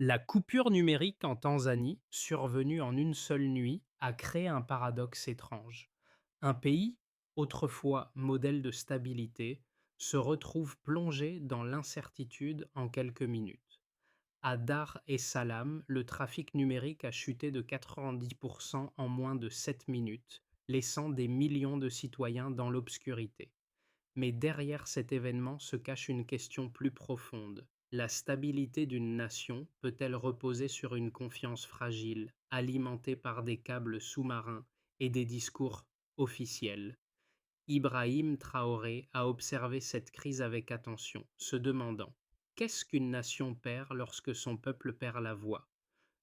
La coupure numérique en Tanzanie, survenue en une seule nuit, a créé un paradoxe étrange. Un pays, autrefois modèle de stabilité, se retrouve plongé dans l'incertitude en quelques minutes. À Dar es Salaam, le trafic numérique a chuté de 90% en moins de 7 minutes, laissant des millions de citoyens dans l'obscurité. Mais derrière cet événement se cache une question plus profonde. La stabilité d'une nation peut-elle reposer sur une confiance fragile, alimentée par des câbles sous-marins et des discours officiels? Ibrahim Traoré a observé cette crise avec attention, se demandant: qu'est-ce qu'une nation perd lorsque son peuple perd la voix?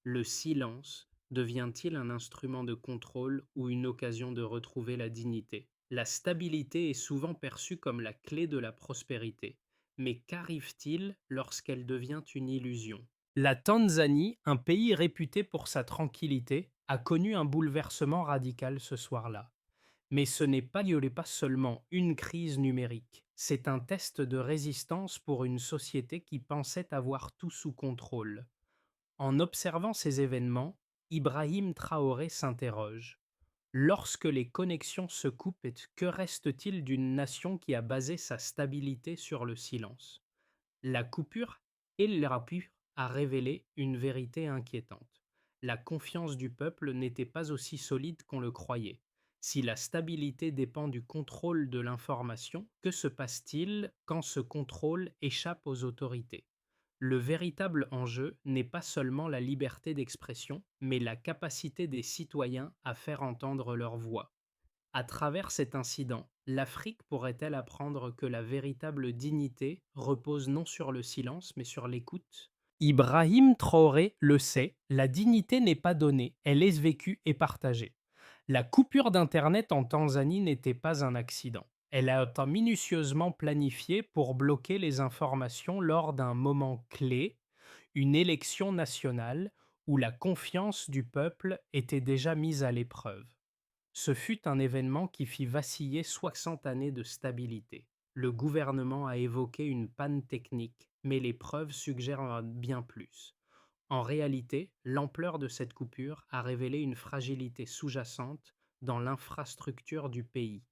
Le silence devient-il un instrument de contrôle ou une occasion de retrouver la dignité? La stabilité est souvent perçue comme la clé de la prospérité. Mais qu'arrive-t-il lorsqu'elle devient une illusion? La Tanzanie, un pays réputé pour sa tranquillité, a connu un bouleversement radical ce soir-là. Mais ce n'est pas seulement une crise numérique, c'est un test de résistance pour une société qui pensait avoir tout sous contrôle. En observant ces événements, Ibrahim Traoré s'interroge. Lorsque les connexions se coupent, que reste-t-il d'une nation qui a basé sa stabilité sur le silence? La coupure et le rapure a révélé une vérité inquiétante. La confiance du peuple n'était pas aussi solide qu'on le croyait. Si la stabilité dépend du contrôle de l'information, que se passe-t-il quand ce contrôle échappe aux autorités? Le véritable enjeu n'est pas seulement la liberté d'expression, mais la capacité des citoyens à faire entendre leur voix. À travers cet incident, l'Afrique pourrait-elle apprendre que la véritable dignité repose non sur le silence, mais sur l'écoute? Ibrahim Traoré le sait, la dignité n'est pas donnée, elle est vécue et partagée. La coupure d'Internet en Tanzanie n'était pas un accident. Elle a été minutieusement planifiée pour bloquer les informations lors d'un moment clé, une élection nationale où la confiance du peuple était déjà mise à l'épreuve. Ce fut un événement qui fit vaciller 60 années de stabilité. Le gouvernement a évoqué une panne technique, mais les preuves suggèrent bien plus. En réalité, l'ampleur de cette coupure a révélé une fragilité sous-jacente dans l'infrastructure du pays.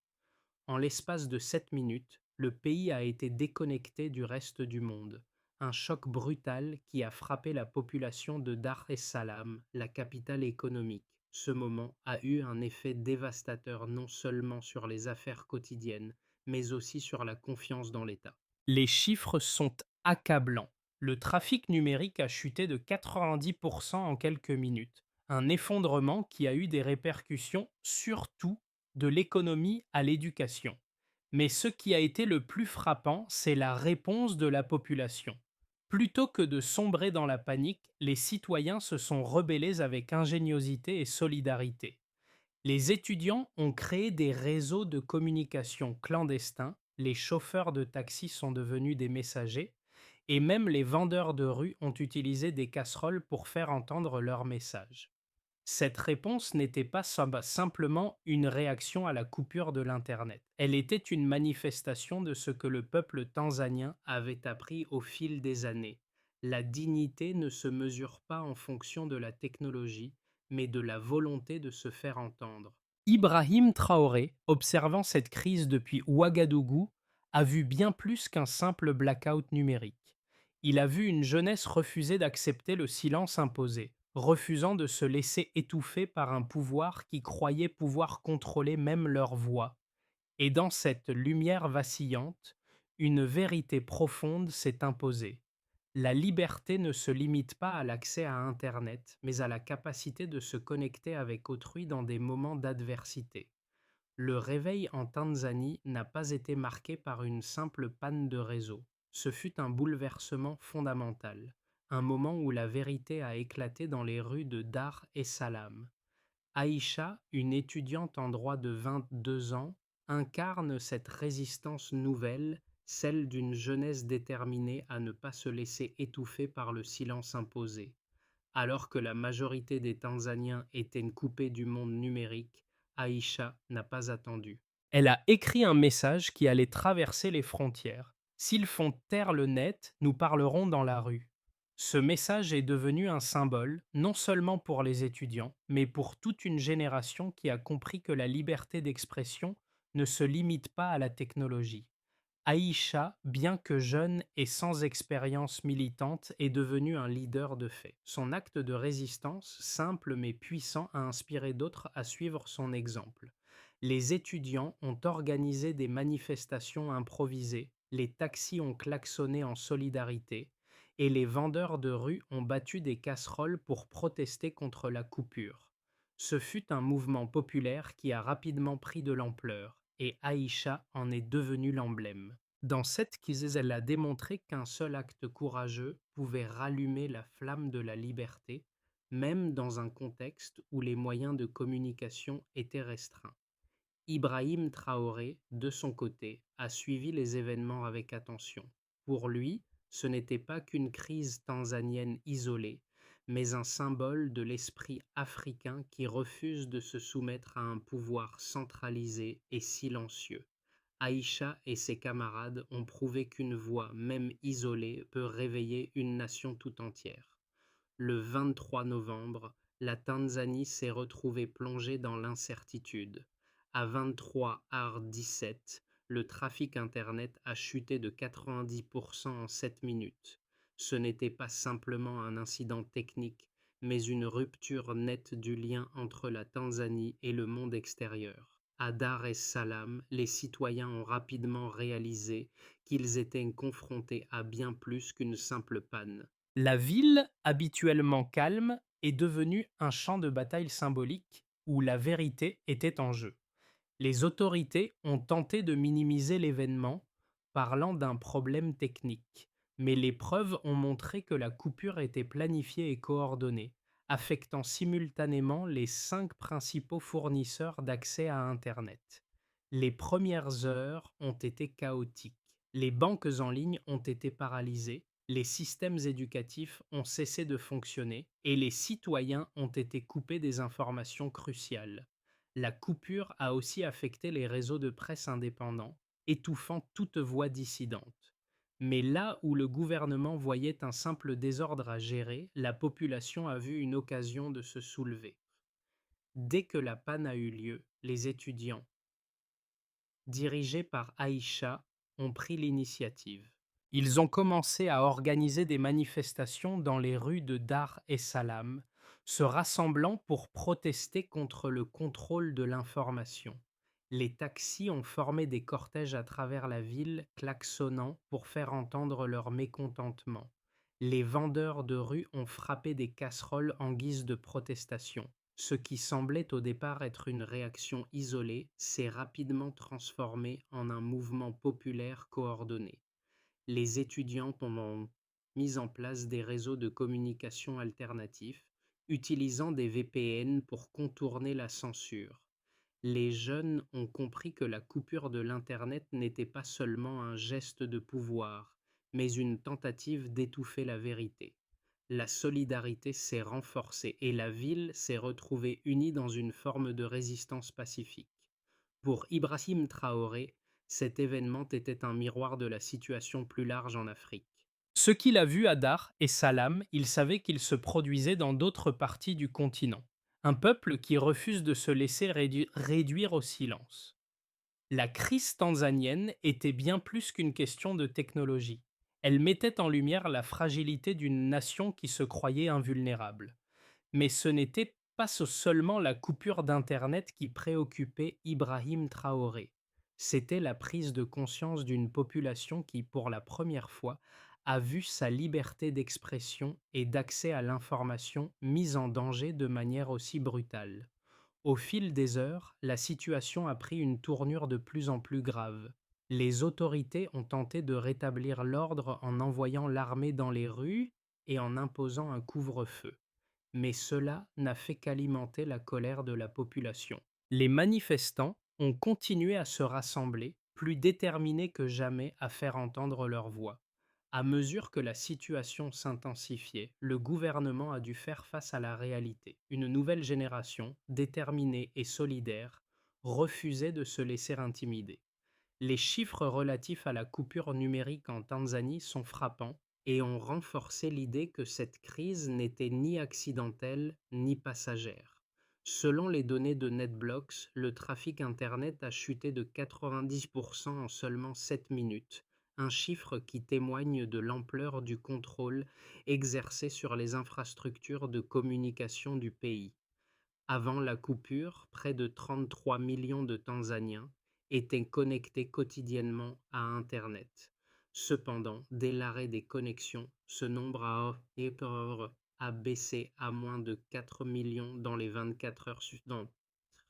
En l'espace de 7 minutes, le pays a été déconnecté du reste du monde. Un choc brutal qui a frappé la population de Dar es Salaam, la capitale économique. Ce moment a eu un effet dévastateur non seulement sur les affaires quotidiennes, mais aussi sur la confiance dans l'État. Les chiffres sont accablants. Le trafic numérique a chuté de 90% en quelques minutes. Un effondrement qui a eu des répercussions surtout de l'économie à l'éducation. Mais ce qui a été le plus frappant, c'est la réponse de la population. Plutôt que de sombrer dans la panique, les citoyens se sont rebellés avec ingéniosité et solidarité. Les étudiants ont créé des réseaux de communication clandestins, les chauffeurs de taxi sont devenus des messagers, et même les vendeurs de rue ont utilisé des casseroles pour faire entendre leurs messages. Cette réponse n'était pas simplement une réaction à la coupure de l'Internet. Elle était une manifestation de ce que le peuple tanzanien avait appris au fil des années. La dignité ne se mesure pas en fonction de la technologie, mais de la volonté de se faire entendre. Ibrahim Traoré, observant cette crise depuis Ouagadougou, a vu bien plus qu'un simple blackout numérique. Il a vu une jeunesse refuser d'accepter le silence imposé, refusant de se laisser étouffer par un pouvoir qui croyait pouvoir contrôler même leur voix. Et dans cette lumière vacillante, une vérité profonde s'est imposée. La liberté ne se limite pas à l'accès à Internet, mais à la capacité de se connecter avec autrui dans des moments d'adversité. Le réveil en Tanzanie n'a pas été marqué par une simple panne de réseau. Ce fut un bouleversement fondamental, un moment où la vérité a éclaté dans les rues de Dar es Salaam. Aïcha, une étudiante en droit de 22 ans, incarne cette résistance nouvelle, celle d'une jeunesse déterminée à ne pas se laisser étouffer par le silence imposé. Alors que la majorité des Tanzaniens étaient coupés du monde numérique, Aïcha n'a pas attendu. Elle a écrit un message qui allait traverser les frontières. S'ils font taire le net, nous parlerons dans la rue. Ce message est devenu un symbole, non seulement pour les étudiants, mais pour toute une génération qui a compris que la liberté d'expression ne se limite pas à la technologie. Aïcha, bien que jeune et sans expérience militante, est devenue un leader de fait. Son acte de résistance, simple mais puissant, a inspiré d'autres à suivre son exemple. Les étudiants ont organisé des manifestations improvisées, les taxis ont klaxonné en solidarité, et les vendeurs de rue ont battu des casseroles pour protester contre la coupure. Ce fut un mouvement populaire qui a rapidement pris de l'ampleur, et Aïcha en est devenue l'emblème. Dans cette crise, elle a démontré qu'un seul acte courageux pouvait rallumer la flamme de la liberté, même dans un contexte où les moyens de communication étaient restreints. Ibrahim Traoré, de son côté, a suivi les événements avec attention. Pour lui, ce n'était pas qu'une crise tanzanienne isolée, mais un symbole de l'esprit africain qui refuse de se soumettre à un pouvoir centralisé et silencieux. Aïcha et ses camarades ont prouvé qu'une voix, même isolée, peut réveiller une nation tout entière. Le 23 novembre, la Tanzanie s'est retrouvée plongée dans l'incertitude. À 23h17, le trafic Internet a chuté de 90% en 7 minutes. Ce n'était pas simplement un incident technique, mais une rupture nette du lien entre la Tanzanie et le monde extérieur. À Dar es Salaam, les citoyens ont rapidement réalisé qu'ils étaient confrontés à bien plus qu'une simple panne. La ville, habituellement calme, est devenue un champ de bataille symbolique où la vérité était en jeu. Les autorités ont tenté de minimiser l'événement, parlant d'un problème technique, mais les preuves ont montré que la coupure était planifiée et coordonnée, affectant simultanément les 5 principaux fournisseurs d'accès à Internet. Les premières heures ont été chaotiques. Les banques en ligne ont été paralysées, les systèmes éducatifs ont cessé de fonctionner et les citoyens ont été coupés des informations cruciales. La coupure a aussi affecté les réseaux de presse indépendants, étouffant toute voix dissidente. Mais là où le gouvernement voyait un simple désordre à gérer, la population a vu une occasion de se soulever. Dès que la panne a eu lieu, les étudiants, dirigés par Aïcha, ont pris l'initiative. Ils ont commencé à organiser des manifestations dans les rues de Dar es Salaam, se rassemblant pour protester contre le contrôle de l'information. Les taxis ont formé des cortèges à travers la ville, klaxonnant pour faire entendre leur mécontentement. Les vendeurs de rue ont frappé des casseroles en guise de protestation. Ce qui semblait au départ être une réaction isolée s'est rapidement transformé en un mouvement populaire coordonné. Les étudiants ont mis en place des réseaux de communication alternatifs, utilisant des VPN pour contourner la censure. Les jeunes ont compris que la coupure de l'Internet n'était pas seulement un geste de pouvoir, mais une tentative d'étouffer la vérité. La solidarité s'est renforcée et la ville s'est retrouvée unie dans une forme de résistance pacifique. Pour Ibrahim Traoré, cet événement était un miroir de la situation plus large en Afrique. Ce qu'il a vu à Dar et Salam, il savait qu'il se produisait dans d'autres parties du continent. Un peuple qui refuse de se laisser réduire au silence. La crise tanzanienne était bien plus qu'une question de technologie. Elle mettait en lumière la fragilité d'une nation qui se croyait invulnérable. Mais ce n'était pas seulement la coupure d'Internet qui préoccupait Ibrahim Traoré. C'était la prise de conscience d'une population qui, pour la première fois, a vu sa liberté d'expression et d'accès à l'information mise en danger de manière aussi brutale. Au fil des heures, la situation a pris une tournure de plus en plus grave. Les autorités ont tenté de rétablir l'ordre en envoyant l'armée dans les rues et en imposant un couvre-feu. Mais cela n'a fait qu'alimenter la colère de la population. Les manifestants ont continué à se rassembler, plus déterminés que jamais à faire entendre leur voix. À mesure que la situation s'intensifiait, le gouvernement a dû faire face à la réalité. Une nouvelle génération, déterminée et solidaire, refusait de se laisser intimider. Les chiffres relatifs à la coupure numérique en Tanzanie sont frappants. et ont renforcé l'idée que cette crise n'était ni accidentelle ni passagère. Selon les données de NetBlocks, le trafic Internet a chuté de 90% en seulement 7 minutes, un chiffre qui témoigne de l'ampleur du contrôle exercé sur les infrastructures de communication du pays. Avant la coupure, près de 33 millions de Tanzaniens étaient connectés quotidiennement à Internet. Cependant, dès l'arrêt des connexions, ce nombre a baissé à moins de 4 millions dans les 24 heures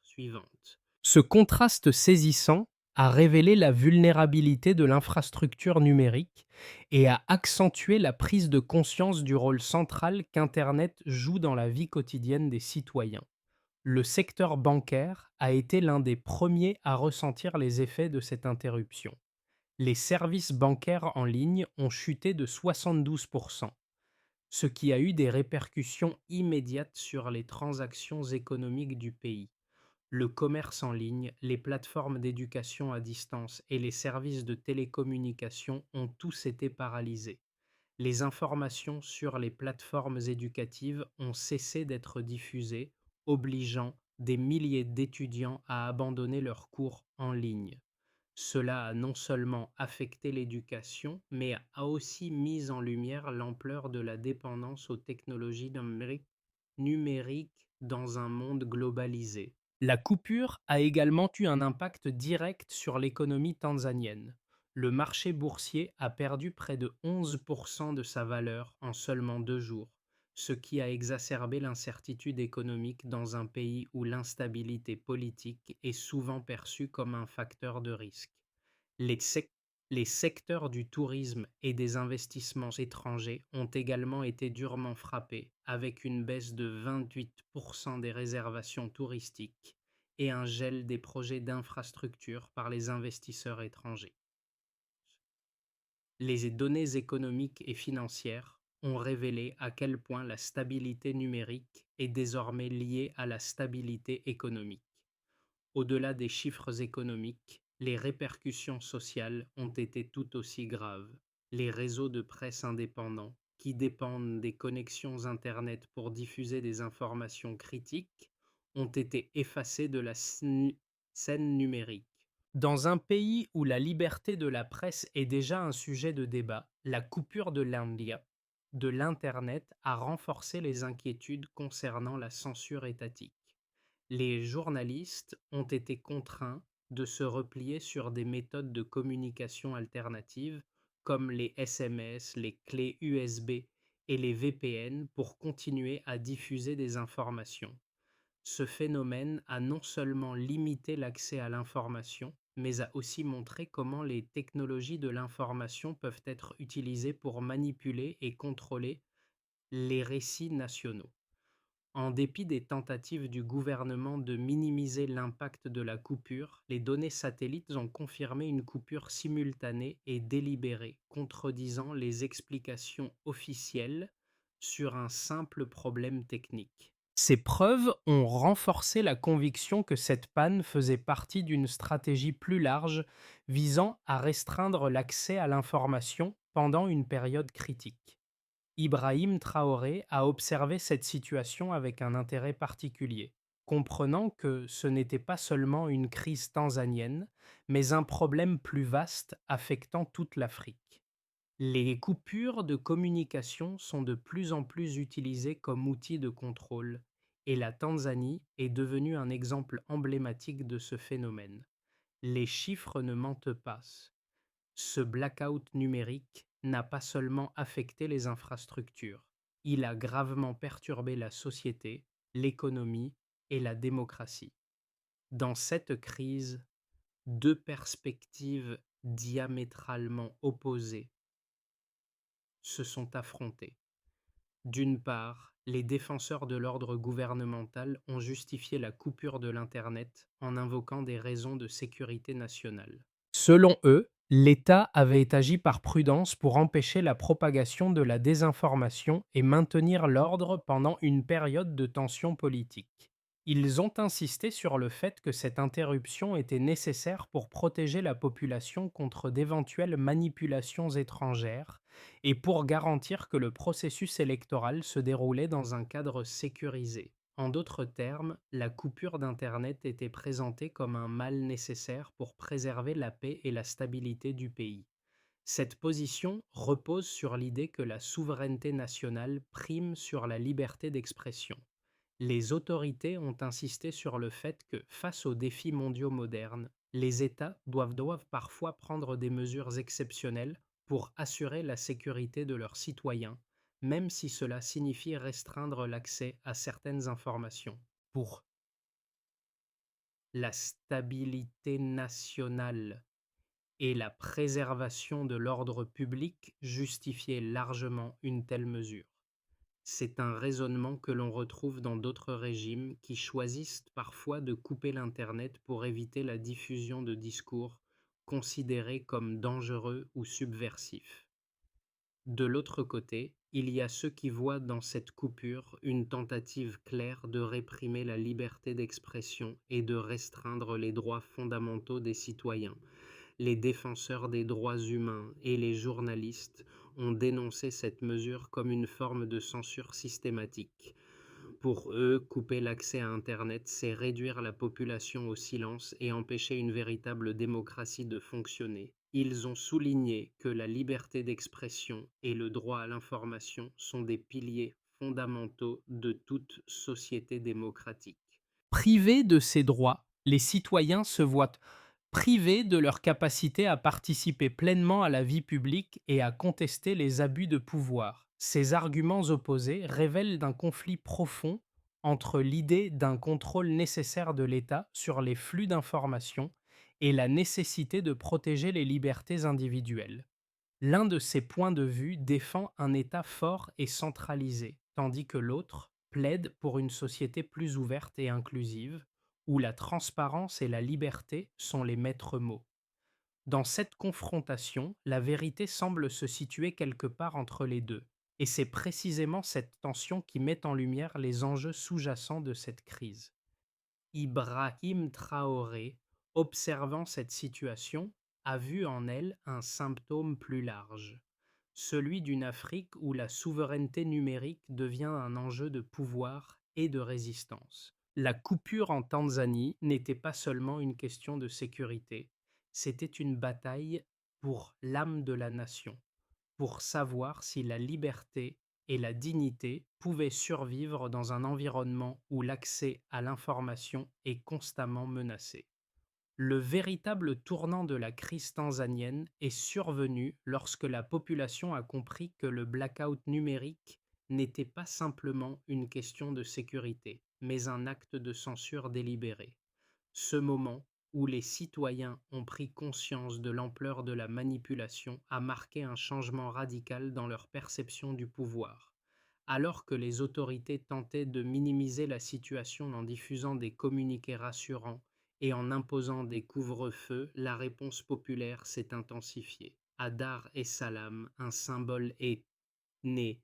suivantes. Ce contraste saisissant a révélé la vulnérabilité de l'infrastructure numérique et a accentué la prise de conscience du rôle central qu'Internet joue dans la vie quotidienne des citoyens. Le secteur bancaire a été l'un des premiers à ressentir les effets de cette interruption. Les services bancaires en ligne ont chuté de 72%, ce qui a eu des répercussions immédiates sur les transactions économiques du pays. Le commerce en ligne, les plateformes d'éducation à distance et les services de télécommunication ont tous été paralysés. Les informations sur les plateformes éducatives ont cessé d'être diffusées, obligeant des milliers d'étudiants à abandonner leurs cours en ligne. Cela a non seulement affecté l'éducation, mais a aussi mis en lumière l'ampleur de la dépendance aux technologies numériques dans un monde globalisé. La coupure a également eu un impact direct sur l'économie tanzanienne. Le marché boursier a perdu près de 11% de sa valeur en seulement 2 jours, ce qui a exacerbé l'incertitude économique dans un pays où l'instabilité politique est souvent perçue comme un facteur de risque. Les, sec- les secteurs du tourisme et des investissements étrangers ont également été durement frappés, avec une baisse de 28% des réservations touristiques et un gel des projets d'infrastructures par les investisseurs étrangers. Les données économiques et financières ont révélé à quel point la stabilité numérique est désormais liée à la stabilité économique. Au-delà des chiffres économiques, les répercussions sociales ont été tout aussi graves. Les réseaux de presse indépendants, qui dépendent des connexions Internet pour diffuser des informations critiques, ont été effacés de la scène numérique. Dans un pays où la liberté de la presse est déjà un sujet de débat, la coupure de l'Internet a renforcé les inquiétudes concernant la censure étatique. Les journalistes ont été contraints de se replier sur des méthodes de communication alternatives comme les SMS, les clés USB et les VPN pour continuer à diffuser des informations. Ce phénomène a non seulement limité l'accès à l'information, mais a aussi montré comment les technologies de l'information peuvent être utilisées pour manipuler et contrôler les récits nationaux. En dépit des tentatives du gouvernement de minimiser l'impact de la coupure, les données satellites ont confirmé une coupure simultanée et délibérée, contredisant les explications officielles sur un simple problème technique. Ces preuves ont renforcé la conviction que cette panne faisait partie d'une stratégie plus large visant à restreindre l'accès à l'information pendant une période critique. Ibrahim Traoré a observé cette situation avec un intérêt particulier, comprenant que ce n'était pas seulement une crise tanzanienne, mais un problème plus vaste affectant toute l'Afrique. Les coupures de communication sont de plus en plus utilisées comme outil de contrôle, et la Tanzanie est devenue un exemple emblématique de ce phénomène. Les chiffres ne mentent pas. Ce blackout numérique n'a pas seulement affecté les infrastructures, il a gravement perturbé la société, l'économie et la démocratie. Dans cette crise, deux perspectives diamétralement opposées se sont affrontées. D'une part, les défenseurs de l'ordre gouvernemental ont justifié la coupure de l'Internet en invoquant des raisons de sécurité nationale. Selon eux, l'État avait agi par prudence pour empêcher la propagation de la désinformation et maintenir l'ordre pendant une période de tension politique. Ils ont insisté sur le fait que cette interruption était nécessaire pour protéger la population contre d'éventuelles manipulations étrangères et pour garantir que le processus électoral se déroulait dans un cadre sécurisé. En d'autres termes, la coupure d'Internet était présentée comme un mal nécessaire pour préserver la paix et la stabilité du pays. Cette position repose sur l'idée que la souveraineté nationale prime sur la liberté d'expression. Les autorités ont insisté sur le fait que, face aux défis mondiaux modernes, les États doivent parfois prendre des mesures exceptionnelles pour assurer la sécurité de leurs citoyens, même si cela signifie restreindre l'accès à certaines informations. Pour la stabilité nationale et la préservation de l'ordre public justifiaient largement une telle mesure. C'est un raisonnement que l'on retrouve dans d'autres régimes qui choisissent parfois de couper l'Internet pour éviter la diffusion de discours considérés comme dangereux ou subversifs. De l'autre côté, il y a ceux qui voient dans cette coupure une tentative claire de réprimer la liberté d'expression et de restreindre les droits fondamentaux des citoyens. Les défenseurs des droits humains et les journalistes ont dénoncé cette mesure comme une forme de censure systématique. Pour eux, couper l'accès à Internet, c'est réduire la population au silence et empêcher une véritable démocratie de fonctionner. Ils ont souligné que la liberté d'expression et le droit à l'information sont des piliers fondamentaux de toute société démocratique. Privés de ces droits, les citoyens se voient privés de leur capacité à participer pleinement à la vie publique et à contester les abus de pouvoir. Ces arguments opposés révèlent un conflit profond entre l'idée d'un contrôle nécessaire de l'État sur les flux d'informations et la nécessité de protéger les libertés individuelles. L'un de ces points de vue défend un État fort et centralisé, tandis que l'autre plaide pour une société plus ouverte et inclusive, où la transparence et la liberté sont les maîtres mots. Dans cette confrontation, la vérité semble se situer quelque part entre les deux, et c'est précisément cette tension qui met en lumière les enjeux sous-jacents de cette crise. Ibrahim Traoré, observant cette situation, a vu en elle un symptôme plus large, celui d'une Afrique où la souveraineté numérique devient un enjeu de pouvoir et de résistance. La coupure en Tanzanie n'était pas seulement une question de sécurité, c'était une bataille pour l'âme de la nation, pour savoir si la liberté et la dignité pouvaient survivre dans un environnement où l'accès à l'information est constamment menacé. Le véritable tournant de la crise tanzanienne est survenu lorsque la population a compris que le blackout numérique n'était pas simplement une question de sécurité, mais un acte de censure délibéré. Ce moment où les citoyens ont pris conscience de l'ampleur de la manipulation a marqué un changement radical dans leur perception du pouvoir. Alors que les autorités tentaient de minimiser la situation en diffusant des communiqués rassurants et en imposant des couvre-feux, la réponse populaire s'est intensifiée. À Dar es Salaam, un symbole est né,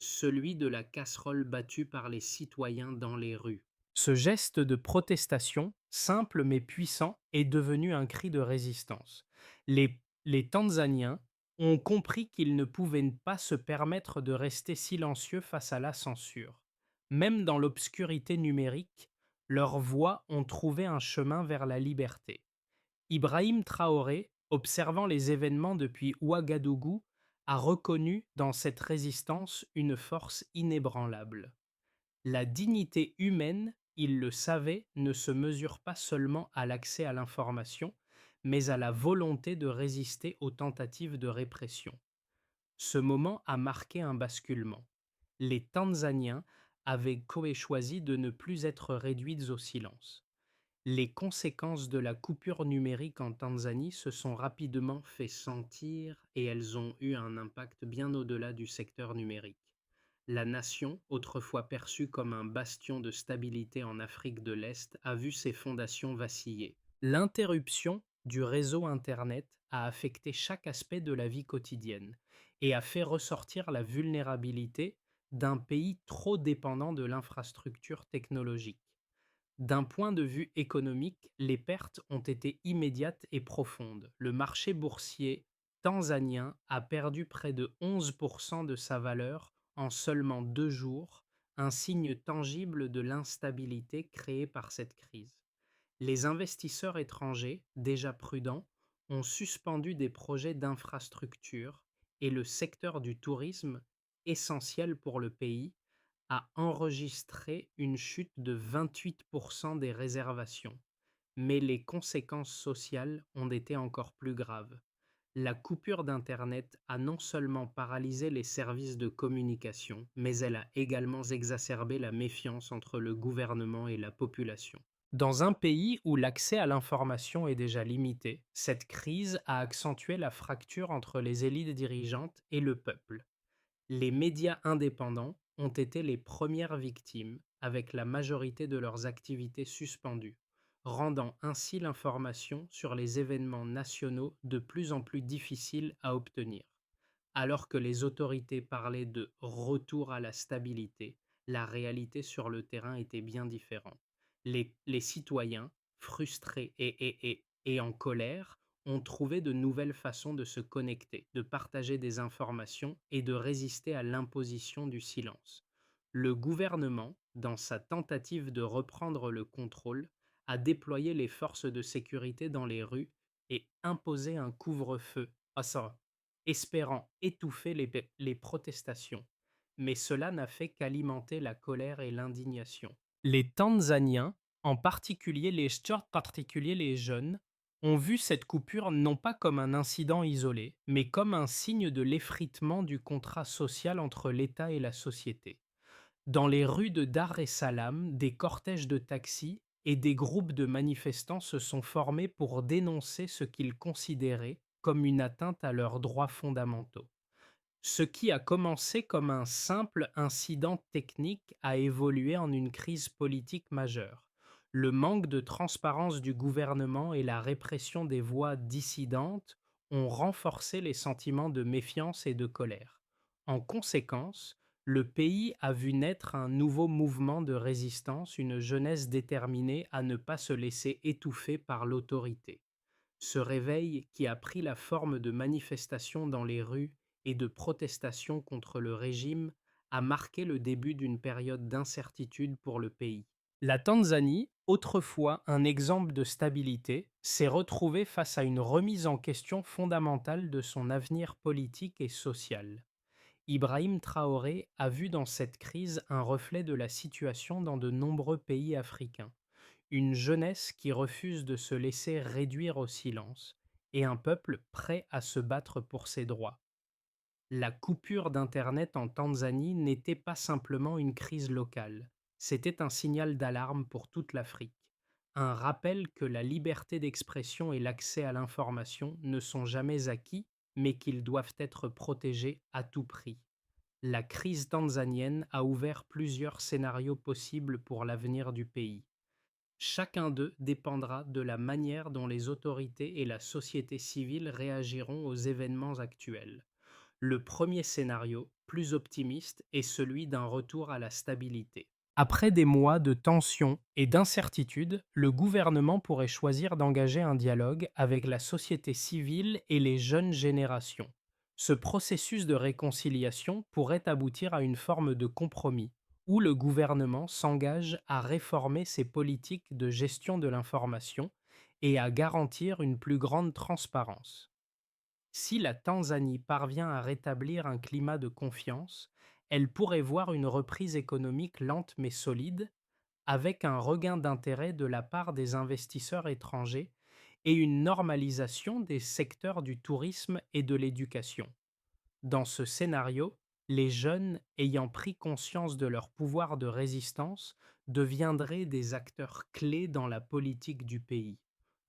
celui de la casserole battue par les citoyens dans les rues. Ce geste de protestation, simple mais puissant, est devenu un cri de résistance. Les Tanzaniens ont compris qu'ils ne pouvaient pas se permettre de rester silencieux face à la censure. Même dans l'obscurité numérique, leurs voix ont trouvé un chemin vers la liberté. Ibrahim Traoré, observant les événements depuis Ouagadougou, a reconnu dans cette résistance une force inébranlable. La dignité humaine, il le savait, ne se mesure pas seulement à l'accès à l'information, mais à la volonté de résister aux tentatives de répression. Ce moment a marqué un basculement. Les Tanzaniens avaient choisi de ne plus être réduits au silence. Les conséquences de la coupure numérique en Tanzanie se sont rapidement fait sentir et elles ont eu un impact bien au-delà du secteur numérique. La nation, autrefois perçue comme un bastion de stabilité en Afrique de l'Est, a vu ses fondations vaciller. L'interruption du réseau Internet a affecté chaque aspect de la vie quotidienne et a fait ressortir la vulnérabilité d'un pays trop dépendant de l'infrastructure technologique. D'un point de vue économique, les pertes ont été immédiates et profondes. Le marché boursier tanzanien a perdu près de 11% de sa valeur en seulement 2 jours, un signe tangible de l'instabilité créée par cette crise. Les investisseurs étrangers, déjà prudents, ont suspendu des projets d'infrastructure et le secteur du tourisme, essentiel pour le pays, a enregistré une chute de 28% des réservations. Mais les conséquences sociales ont été encore plus graves. La coupure d'Internet a non seulement paralysé les services de communication, mais elle a également exacerbé la méfiance entre le gouvernement et la population. Dans un pays où l'accès à l'information est déjà limité, cette crise a accentué la fracture entre les élites dirigeantes et le peuple. Les médias indépendants ont été les premières victimes, avec la majorité de leurs activités suspendues, rendant ainsi l'information sur les événements nationaux de plus en plus difficile à obtenir. Alors que les autorités parlaient de retour à la stabilité, la réalité sur le terrain était bien différente. Les citoyens, frustrés et en colère, ont trouvé de nouvelles façons de se connecter, de partager des informations et de résister à l'imposition du silence. Le gouvernement, dans sa tentative de reprendre le contrôle, a déployé les forces de sécurité dans les rues et imposé un couvre-feu. Ah ça, espérant étouffer les protestations, mais cela n'a fait qu'alimenter la colère et l'indignation. Les Tanzaniens, en particulier les jeunes, ont vu cette coupure non pas comme un incident isolé, mais comme un signe de l'effritement du contrat social entre l'État et la société. Dans les rues de Dar es Salaam, des cortèges de taxis et des groupes de manifestants se sont formés pour dénoncer ce qu'ils considéraient comme une atteinte à leurs droits fondamentaux. Ce qui a commencé comme un simple incident technique a évolué en une crise politique majeure. Le manque de transparence du gouvernement et la répression des voix dissidentes ont renforcé les sentiments de méfiance et de colère. En conséquence, le pays a vu naître un nouveau mouvement de résistance, une jeunesse déterminée à ne pas se laisser étouffer par l'autorité. Ce réveil, qui a pris la forme de manifestations dans les rues et de protestations contre le régime, a marqué le début d'une période d'incertitude pour le pays. La Tanzanie, autrefois un exemple de stabilité, s'est retrouvée face à une remise en question fondamentale de son avenir politique et social. Ibrahim Traoré a vu dans cette crise un reflet de la situation dans de nombreux pays africains, une jeunesse qui refuse de se laisser réduire au silence, et un peuple prêt à se battre pour ses droits. La coupure d'Internet en Tanzanie n'était pas simplement une crise locale, c'était un signal d'alarme pour toute l'Afrique, un rappel que la liberté d'expression et l'accès à l'information ne sont jamais acquis, mais qu'ils doivent être protégés à tout prix. La crise tanzanienne a ouvert plusieurs scénarios possibles pour l'avenir du pays. Chacun d'eux dépendra de la manière dont les autorités et la société civile réagiront aux événements actuels. Le premier scénario, plus optimiste, est celui d'un retour à la stabilité. Après des mois de tensions et d'incertitudes, le gouvernement pourrait choisir d'engager un dialogue avec la société civile et les jeunes générations. Ce processus de réconciliation pourrait aboutir à une forme de compromis, où le gouvernement s'engage à réformer ses politiques de gestion de l'information et à garantir une plus grande transparence. Si la Tanzanie parvient à rétablir un climat de confiance, elle pourrait voir une reprise économique lente mais solide, avec un regain d'intérêt de la part des investisseurs étrangers et une normalisation des secteurs du tourisme et de l'éducation. Dans ce scénario, les jeunes, ayant pris conscience de leur pouvoir de résistance, deviendraient des acteurs clés dans la politique du pays.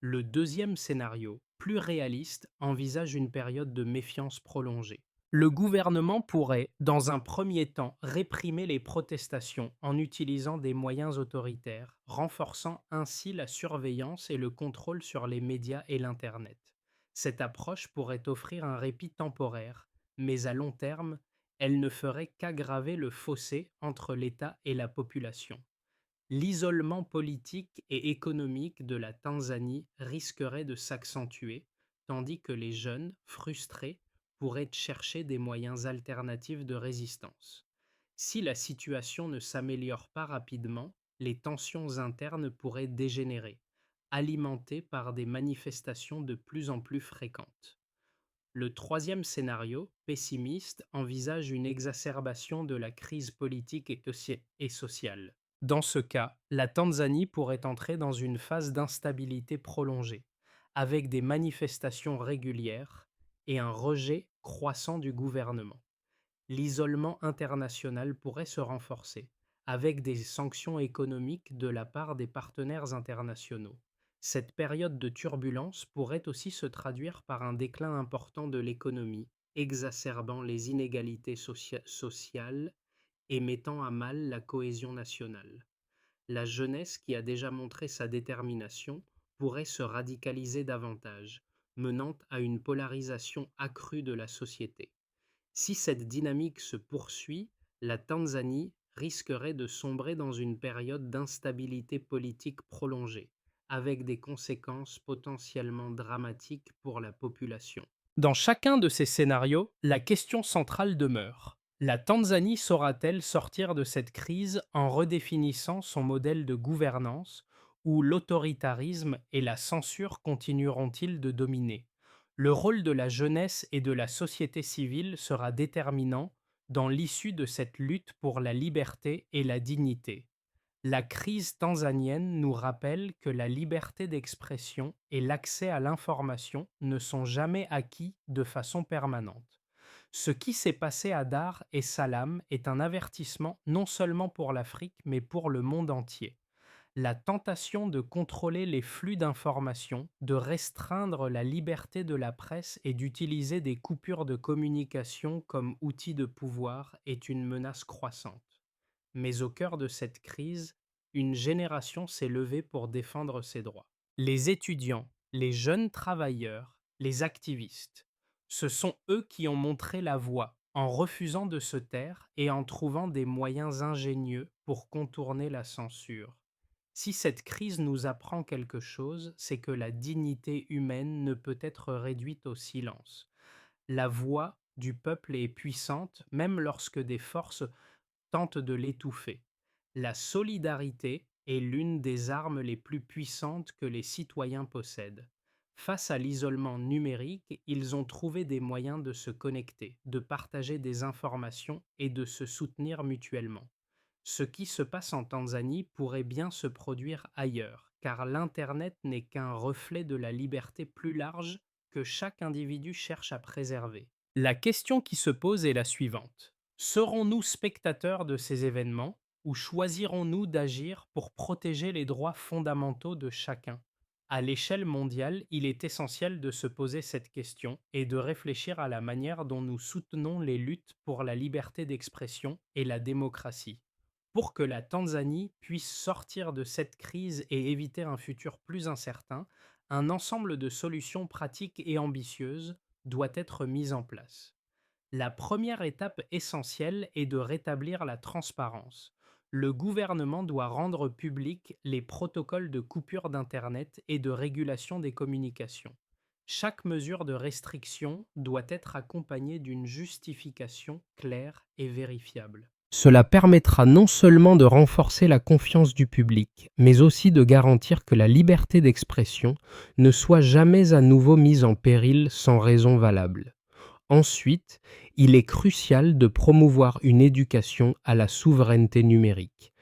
Le deuxième scénario, plus réaliste, envisage une période de méfiance prolongée. Le gouvernement pourrait, dans un premier temps, réprimer les protestations en utilisant des moyens autoritaires, renforçant ainsi la surveillance et le contrôle sur les médias et l'Internet. Cette approche pourrait offrir un répit temporaire, mais à long terme, elle ne ferait qu'aggraver le fossé entre l'État et la population. L'isolement politique et économique de la Tanzanie risquerait de s'accentuer, tandis que les jeunes, frustrés, pourraient chercher des moyens alternatifs de résistance. Si la situation ne s'améliore pas rapidement, les tensions internes pourraient dégénérer, alimentées par des manifestations de plus en plus fréquentes. Le troisième scénario, pessimiste, envisage une exacerbation de la crise politique et sociale. Dans ce cas, la Tanzanie pourrait entrer dans une phase d'instabilité prolongée, avec des manifestations régulières et un rejet croissant du gouvernement. L'isolement international pourrait se renforcer, avec des sanctions économiques de la part des partenaires internationaux. Cette période de turbulence pourrait aussi se traduire par un déclin important de l'économie, exacerbant les inégalités sociales et mettant à mal la cohésion nationale. La jeunesse, qui a déjà montré sa détermination, pourrait se radicaliser davantage, menant à une polarisation accrue de la société. Si cette dynamique se poursuit, la Tanzanie risquerait de sombrer dans une période d'instabilité politique prolongée, avec des conséquences potentiellement dramatiques pour la population. Dans chacun de ces scénarios, la question centrale demeure. La Tanzanie saura-t-elle sortir de cette crise en redéfinissant son modèle de gouvernance, ou l'autoritarisme et la censure continueront-ils de dominer? Le rôle de la jeunesse et de la société civile sera déterminant dans l'issue de cette lutte pour la liberté et la dignité. La crise tanzanienne nous rappelle que la liberté d'expression et l'accès à l'information ne sont jamais acquis de façon permanente. Ce qui s'est passé à Dar et Salam est un avertissement non seulement pour l'Afrique, mais pour le monde entier. La tentation de contrôler les flux d'informations, de restreindre la liberté de la presse et d'utiliser des coupures de communication comme outil de pouvoir est une menace croissante. Mais au cœur de cette crise, une génération s'est levée pour défendre ses droits. Les étudiants, les jeunes travailleurs, les activistes, ce sont eux qui ont montré la voie en refusant de se taire et en trouvant des moyens ingénieux pour contourner la censure. Si cette crise nous apprend quelque chose, c'est que la dignité humaine ne peut être réduite au silence. La voix du peuple est puissante, même lorsque des forces tentent de l'étouffer. La solidarité est l'une des armes les plus puissantes que les citoyens possèdent. Face à l'isolement numérique, ils ont trouvé des moyens de se connecter, de partager des informations et de se soutenir mutuellement. Ce qui se passe en Tanzanie pourrait bien se produire ailleurs, car l'Internet n'est qu'un reflet de la liberté plus large que chaque individu cherche à préserver. La question qui se pose est la suivante. Serons-nous spectateurs de ces événements ou choisirons-nous d'agir pour protéger les droits fondamentaux de chacun? À l'échelle mondiale, il est essentiel de se poser cette question et de réfléchir à la manière dont nous soutenons les luttes pour la liberté d'expression et la démocratie. Pour que la Tanzanie puisse sortir de cette crise et éviter un futur plus incertain, un ensemble de solutions pratiques et ambitieuses doit être mis en place. La première étape essentielle est de rétablir la transparence. Le gouvernement doit rendre publics les protocoles de coupure d'Internet et de régulation des communications. Chaque mesure de restriction doit être accompagnée d'une justification claire et vérifiable. Cela permettra non seulement de renforcer la confiance du public, mais aussi de garantir que la liberté d'expression ne soit jamais à nouveau mise en péril sans raison valable. Ensuite, il est crucial de promouvoir une éducation à la souveraineté numérique.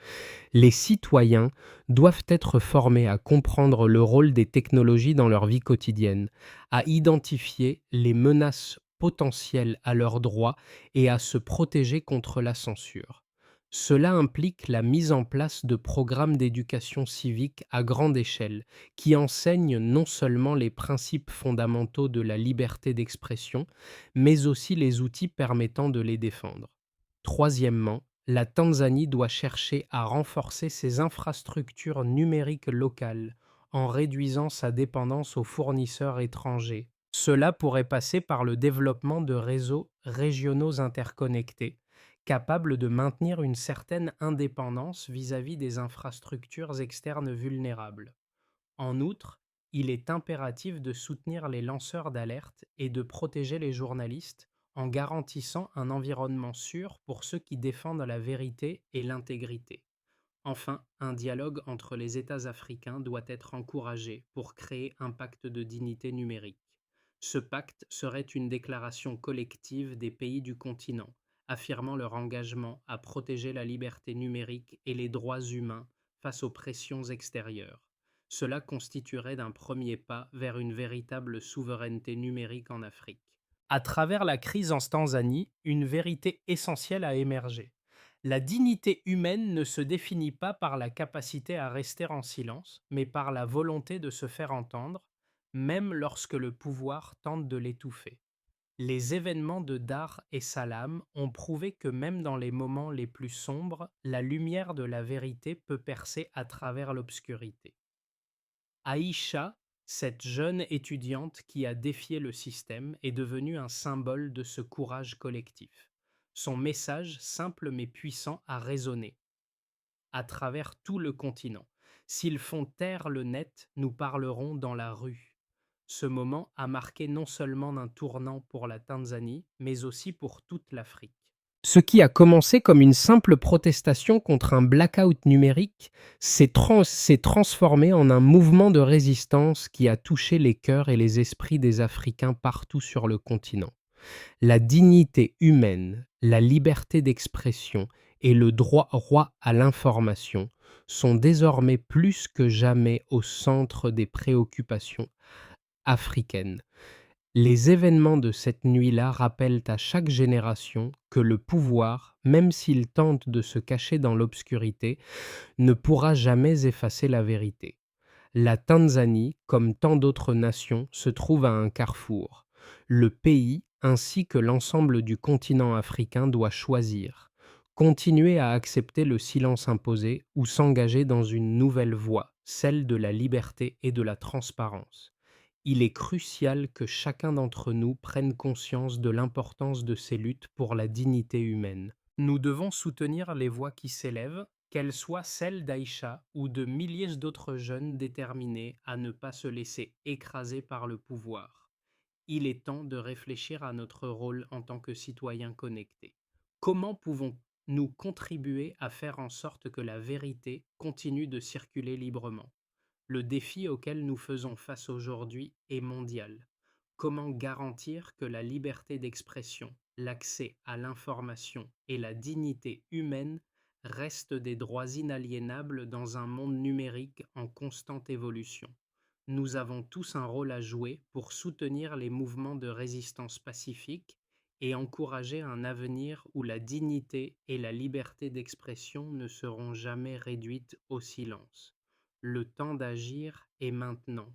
Les citoyens doivent être formés à comprendre le rôle des technologies dans leur vie quotidienne, à identifier les menaces potentielles à leurs droits et à se protéger contre la censure. Cela implique la mise en place de programmes d'éducation civique à grande échelle qui enseignent non seulement les principes fondamentaux de la liberté d'expression, mais aussi les outils permettant de les défendre. Troisièmement, la Tanzanie doit chercher à renforcer ses infrastructures numériques locales en réduisant sa dépendance aux fournisseurs étrangers. Cela pourrait passer par le développement de réseaux régionaux interconnectés, capables de maintenir une certaine indépendance vis-à-vis des infrastructures externes vulnérables. En outre, il est impératif de soutenir les lanceurs d'alerte et de protéger les journalistes en garantissant un environnement sûr pour ceux qui défendent la vérité et l'intégrité. Enfin, un dialogue entre les États africains doit être encouragé pour créer un pacte de dignité numérique. Ce pacte serait une déclaration collective des pays du continent, affirmant leur engagement à protéger la liberté numérique et les droits humains face aux pressions extérieures. Cela constituerait un premier pas vers une véritable souveraineté numérique en Afrique. À travers la crise en Tanzanie, une vérité essentielle a émergé. La dignité humaine ne se définit pas par la capacité à rester en silence, mais par la volonté de se faire entendre, même lorsque le pouvoir tente de l'étouffer. Les événements de Dar et Salam ont prouvé que même dans les moments les plus sombres, la lumière de la vérité peut percer à travers l'obscurité. Aïcha, cette jeune étudiante qui a défié le système, est devenue un symbole de ce courage collectif. Son message, simple mais puissant, a résonné à travers tout le continent. S'ils font taire le net, nous parlerons dans la rue. Ce moment a marqué non seulement un tournant pour la Tanzanie, mais aussi pour toute l'Afrique. Ce qui a commencé comme une simple protestation contre un blackout numérique s'est transformé en un mouvement de résistance qui a touché les cœurs et les esprits des Africains partout sur le continent. La dignité humaine, la liberté d'expression et le droit à l'information sont désormais plus que jamais au centre des préoccupations africaines. Les événements de cette nuit-là rappellent à chaque génération que le pouvoir, même s'il tente de se cacher dans l'obscurité, ne pourra jamais effacer la vérité. La Tanzanie, comme tant d'autres nations, se trouve à un carrefour. Le pays, ainsi que l'ensemble du continent africain, doit choisir. Continuer à accepter le silence imposé ou s'engager dans une nouvelle voie, celle de la liberté et de la transparence. Il est crucial que chacun d'entre nous prenne conscience de l'importance de ces luttes pour la dignité humaine. Nous devons soutenir les voix qui s'élèvent, qu'elles soient celles d'Aïcha ou de milliers d'autres jeunes déterminés à ne pas se laisser écraser par le pouvoir. Il est temps de réfléchir à notre rôle en tant que citoyens connectés. Comment pouvons-nous contribuer à faire en sorte que la vérité continue de circuler librement? Le défi auquel nous faisons face aujourd'hui est mondial. Comment garantir que la liberté d'expression, l'accès à l'information et la dignité humaine restent des droits inaliénables dans un monde numérique en constante évolution? Nous avons tous un rôle à jouer pour soutenir les mouvements de résistance pacifique et encourager un avenir où la dignité et la liberté d'expression ne seront jamais réduites au silence. Le temps d'agir est maintenant.